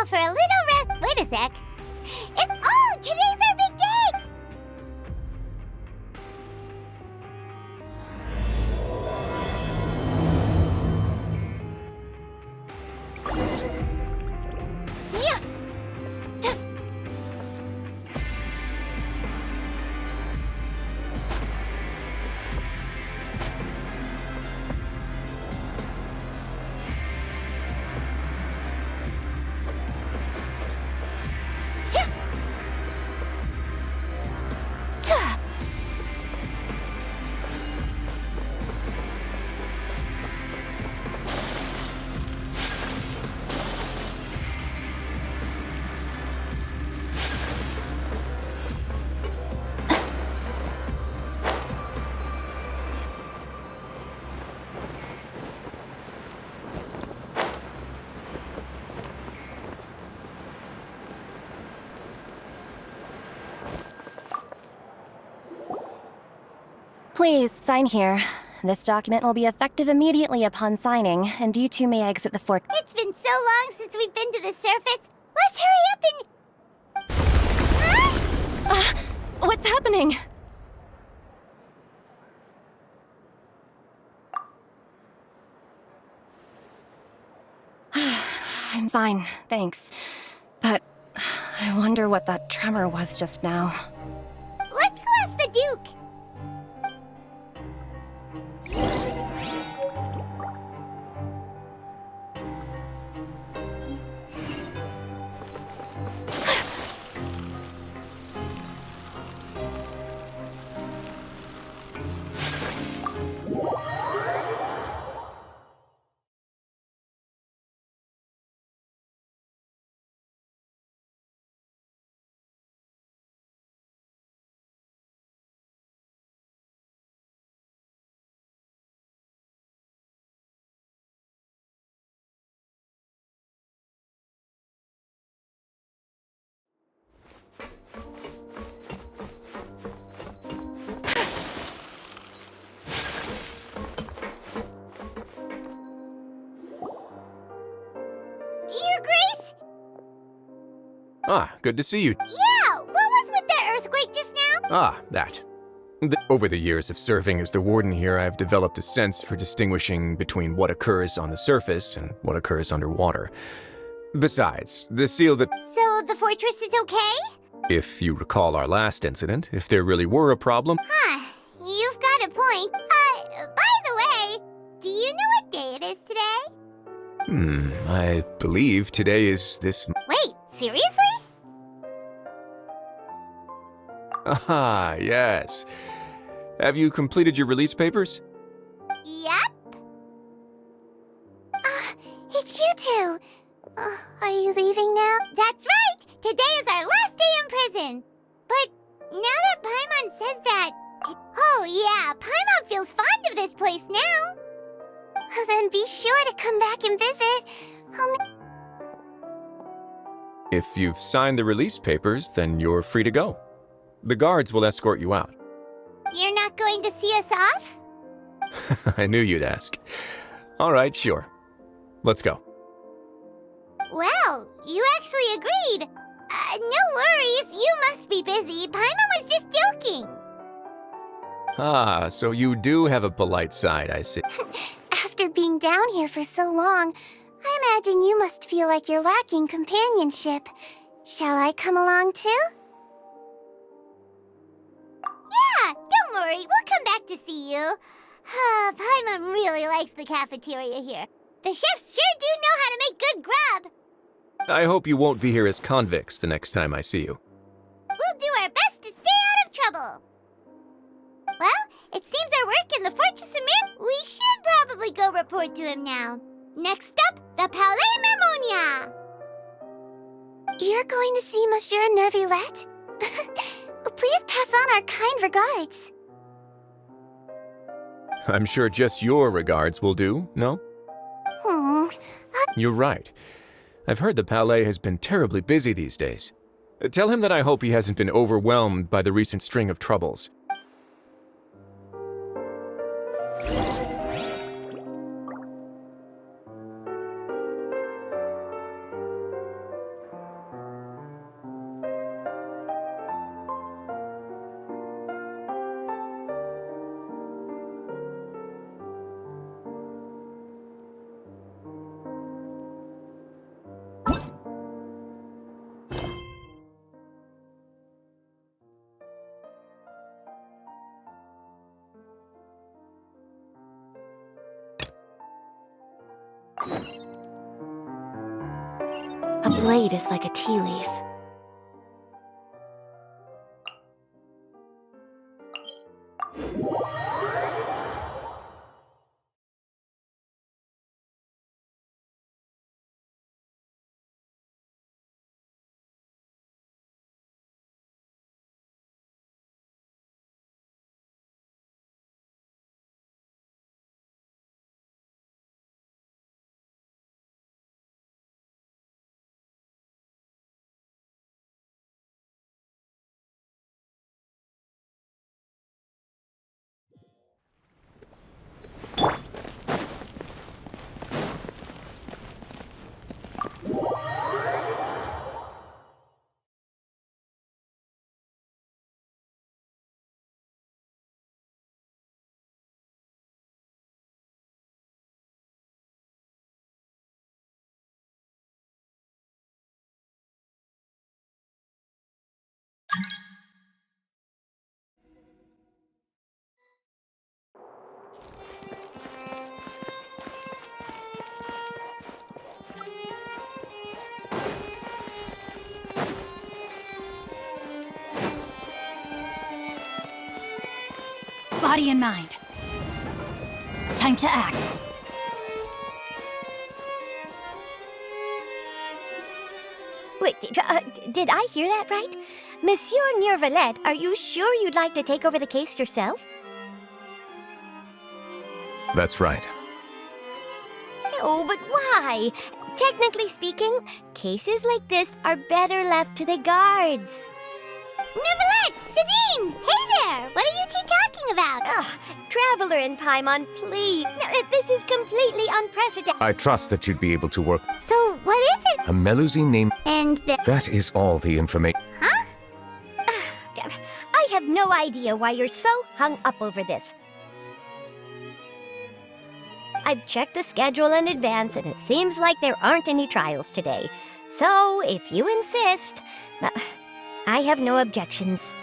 now for a little rest. Wait a sec. Today's our big day! Yeah. Please, sign here. This document will be effective immediately upon signing, and you two may exit the fort. It's been so long since we've been to the surface. Let's hurry up and... What's happening? I'm fine, thanks. But I wonder what that tremor was just now. Let's go ask the Duke. Your Grace? Ah, good to see you. Yeah, what was with the earthquake just now? Ah, that. Over the years of serving as the warden here, I've developed a sense for distinguishing between what occurs on the surface and what occurs underwater. Besides, the seal that... So the fortress is okay? If you recall our last incident, if there really were a problem... Huh, you've got a point. By the way, do you know what day it is today? I believe today is this... Wait, seriously? Ah, yes. Have you completed your release papers? Yep. It's you two. Are you leaving now? That's right! Today is our last day in prison! But now that Paimon says that... Oh yeah, Paimon feels fond of this place now! Then be sure to come back and visit. If you've signed the release papers, then you're free to go. The guards will escort you out. You're not going to see us off? I knew you'd ask. All right, sure. Let's go. Well, you actually agreed. No worries, you must be busy. Paimon was just joking. Ah, so you do have a polite side, I see. After being down here for so long, I imagine you must feel like you're lacking companionship. Shall I come along too? Yeah, don't worry, we'll come back to see you. Paimon really likes the cafeteria here. The chefs sure do know how to make good grub. I hope you won't be here as convicts the next time I see you. We'll do our best to stay out of trouble. Well, it seems our work in the Fortress of Mir... We should probably go report to him now. Next up, the Palais Mermonia. You're going to see Monsieur Neuvillette? Please pass on our kind regards. I'm sure just your regards will do, no? You're right. I've heard the Palais has been terribly busy these days. Tell him that I hope he hasn't been overwhelmed by the recent string of troubles. A blade is like a tea leaf. Body and mind. Time to act. Wait, did I hear that right? Monsieur Neuvillette, are you sure you'd like to take over the case yourself? That's right. No, but why? Technically speaking, cases like this are better left to the guards. Neuvillette! Sidine! Hey there! What are you two talking about? Traveler in Paimon, please. No, this is completely unprecedented. I trust that you'd be able to work. So, what is it? A Melusine name. And That is all the information. Huh? I have no idea why you're so hung up over this. I've checked the schedule in advance, and it seems like there aren't any trials today. So, if you insist, I have no objections.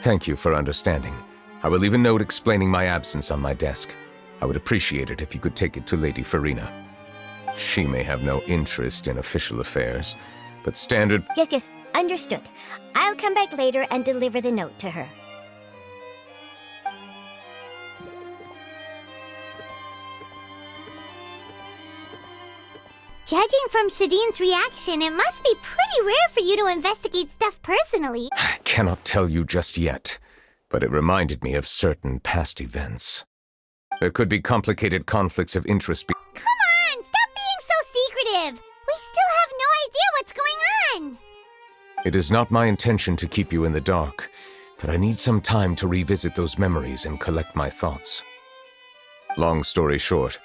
Thank you for understanding. I will leave a note explaining my absence on my desk. I would appreciate it if you could take it to Lady Farina. She may have no interest in official affairs, but standard... Yes, understood. I'll come back later and deliver the note to her. Judging from Sidine's reaction, it must be pretty rare for you to investigate stuff personally. I cannot tell you just yet, but it reminded me of certain past events. There could be complicated conflicts of interest. Come on! Stop being so secretive! We still have no idea what's going on! It is not my intention to keep you in the dark, but I need some time to revisit those memories and collect my thoughts. Long story short,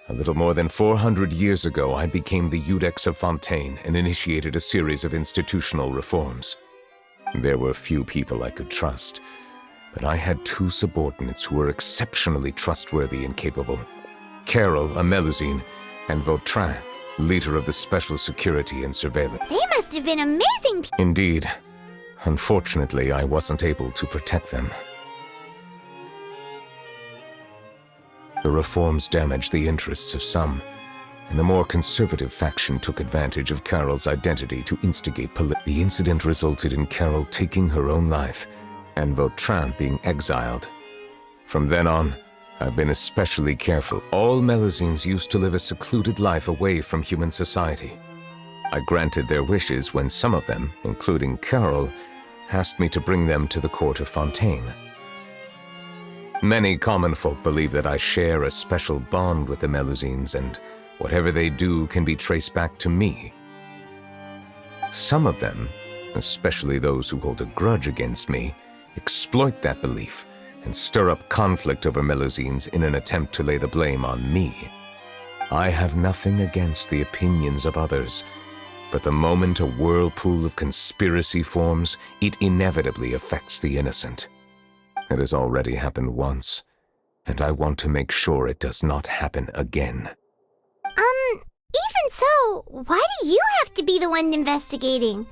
a little more than 400 years ago, I became the Iudex of Fontaine and initiated a series of institutional reforms. There were few people I could trust, but I had two subordinates who were exceptionally trustworthy and capable. Carol, a Melusine, and Vautrin, leader of the Special Security and Surveillance. They must have been amazing Indeed. Unfortunately, I wasn't able to protect them. The reforms damaged the interests of some, and the more conservative faction took advantage of Carol's identity to instigate The incident resulted in Carol taking her own life, and Vautrin being exiled. From then on, I've been especially careful. All Melusines used to live a secluded life away from human society. I granted their wishes when some of them, including Carol, asked me to bring them to the court of Fontaine. Many common folk believe that I share a special bond with the Melusines, and whatever they do can be traced back to me. Some of them, especially those who hold a grudge against me, exploit that belief and stir up conflict over Melusines in an attempt to lay the blame on me. I have nothing against the opinions of others, but the moment a whirlpool of conspiracy forms, it inevitably affects the innocent. It has already happened once, and I want to make sure it does not happen again. Even so, why do you have to be the one investigating?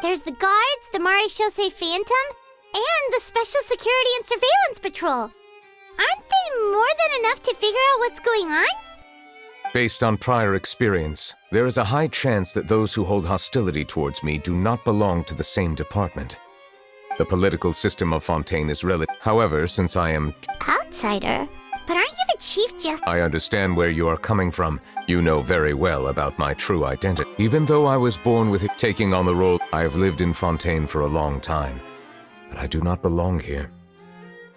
There's the guards, the Maréchaussée Phantom, and the Special Security and Surveillance Patrol. Aren't they be more than enough to figure out what's going on? Based on prior experience, there is a high chance that those who hold hostility towards me do not belong to the same department. The political system of Fontaine is relative. However, since I am Outsider? But aren't you the Chief Justice? I understand where you are coming from. You know very well about my true identity. Even though I was born with it, taking on the role, I have lived in Fontaine for a long time. But I do not belong here.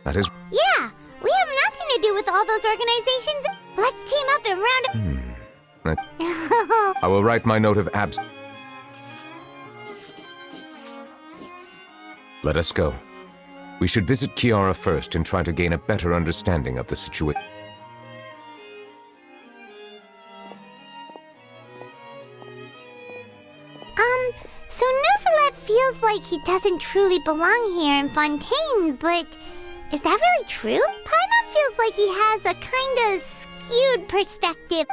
That is... Yeah, we have nothing to do with all those organizations. Let's team up and round up. I will write my note of absence. Let us go. We should visit Kiara first and try to gain a better understanding of the situation. So Neuvillette feels like he doesn't truly belong here in Fontaine, but is that really true? Paimon feels like he has a kinda skewed perspective.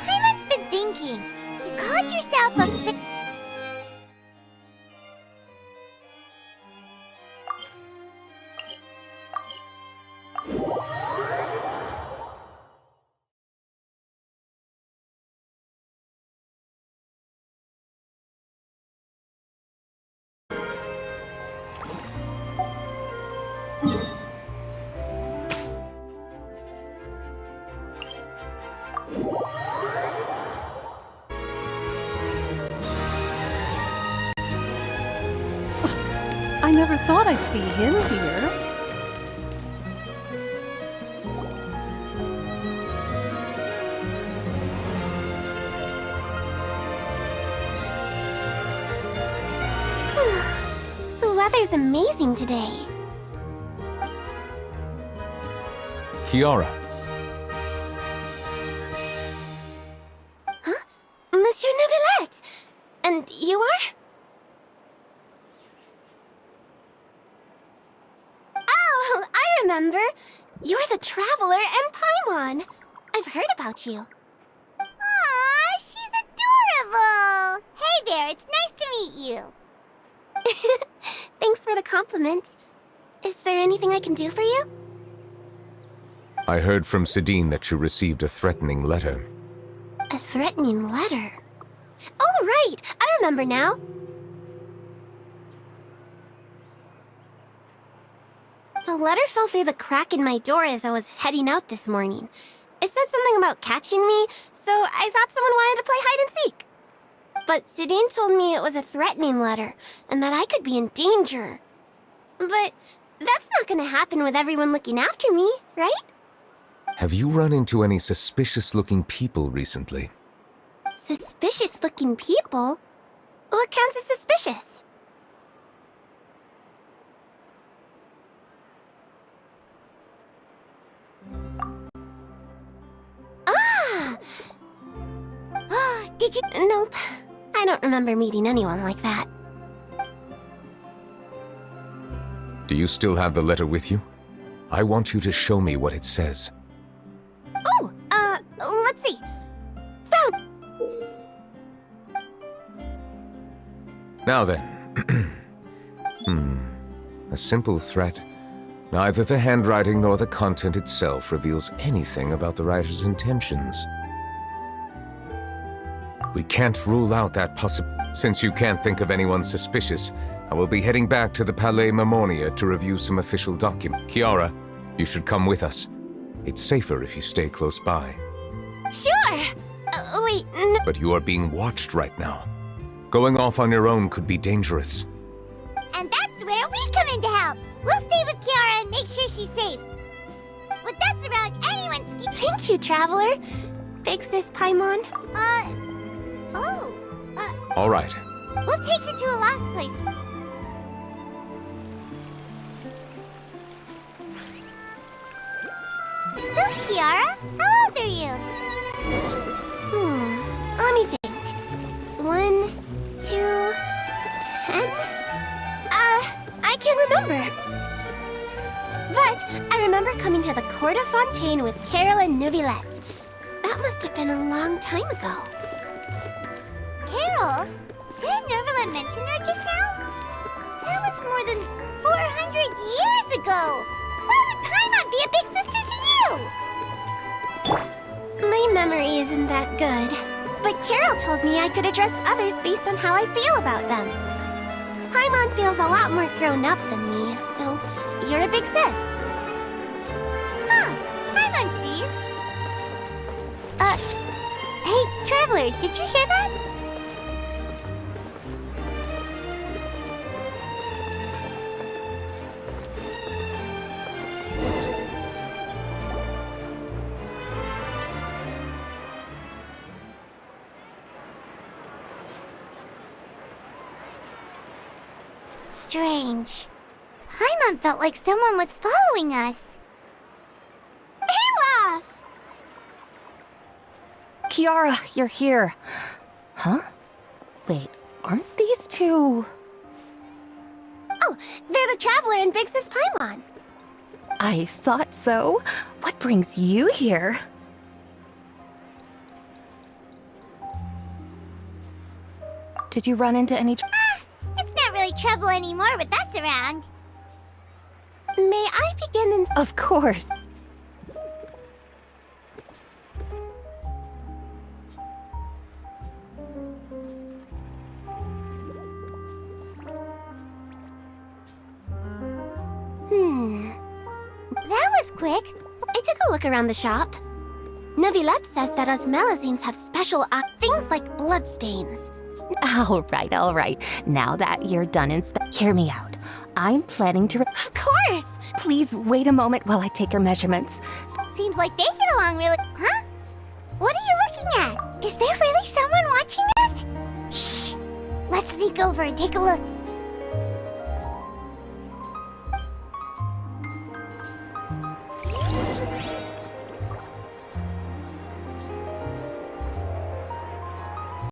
Paimon's been thinking. You called yourself a I never thought I'd see him here. The weather's amazing today. Kiara, Monsieur Neuvillette! And you are? Oh, I remember. You're the Traveler and Paimon. I've heard about you. Aw, she's adorable! Hey there, it's nice to meet you. Thanks for the compliment. Is there anything I can do for you? I heard from Sidine that you received a threatening letter. A threatening letter? Oh, right! I remember now. The letter fell through the crack in my door as I was heading out this morning. It said something about catching me, so I thought someone wanted to play hide and seek. But Sidine told me it was a threatening letter, and that I could be in danger. But that's not gonna happen with everyone looking after me, right? Have you run into any suspicious-looking people recently? Suspicious-looking people? What counts as suspicious? Ah! Did you? Nope. I don't remember meeting anyone like that. Do you still have the letter with you? I want you to show me what it says. Oh, let's see. Found. Now then. A simple threat. Neither the handwriting nor the content itself reveals anything about the writer's intentions. We can't rule out that possibility. Since you can't think of anyone suspicious, I will be heading back to the Palais Mermonia to review some official documents. Kiara, you should come with us. It's safer if you stay close by. Sure. Wait, no. But you are being watched right now. Going off on your own could be dangerous. And that's where we come in to help. We'll stay with Kiara and make sure she's safe. With us around, anyone's... Thank you, Traveler. Big Sis Paimon. All right. We'll take her to a last place. So, Kiara, how old are you? Let me think. 1, 2, 10? I can't remember. But I remember coming to the court of Fontaine with Carol and Neuvillette. That must have been a long time ago. Carol! Didn't Neuvillette mention her just now? That was more than 400 years ago! Why would Paimon be a big sister to you? My memory isn't that good, but Carol told me I could address others based on how I feel about them. Paimon feels a lot more grown up than me, so you're a big sis. Huh, Paimon sees. Hey, Traveler, did you hear that? Strange. Paimon felt like someone was following us. Olaf! Kiara, you're here. Huh? Wait, aren't these two... Oh, they're the Traveler and Big Sis Paimon. I thought so. What brings you here? Did you run into any... It's not really trouble anymore with us around. May I begin in... Of course. That was quick. I took a look around the shop. Neuvillette says that us Melusines have special things like bloodstains. All right. Now that you're done hear me out. I'm planning to... Of course! Please wait a moment while I take your measurements. Seems like they get along really... Huh? What are you looking at? Is there really someone watching us? Shh! Let's sneak over and take a look.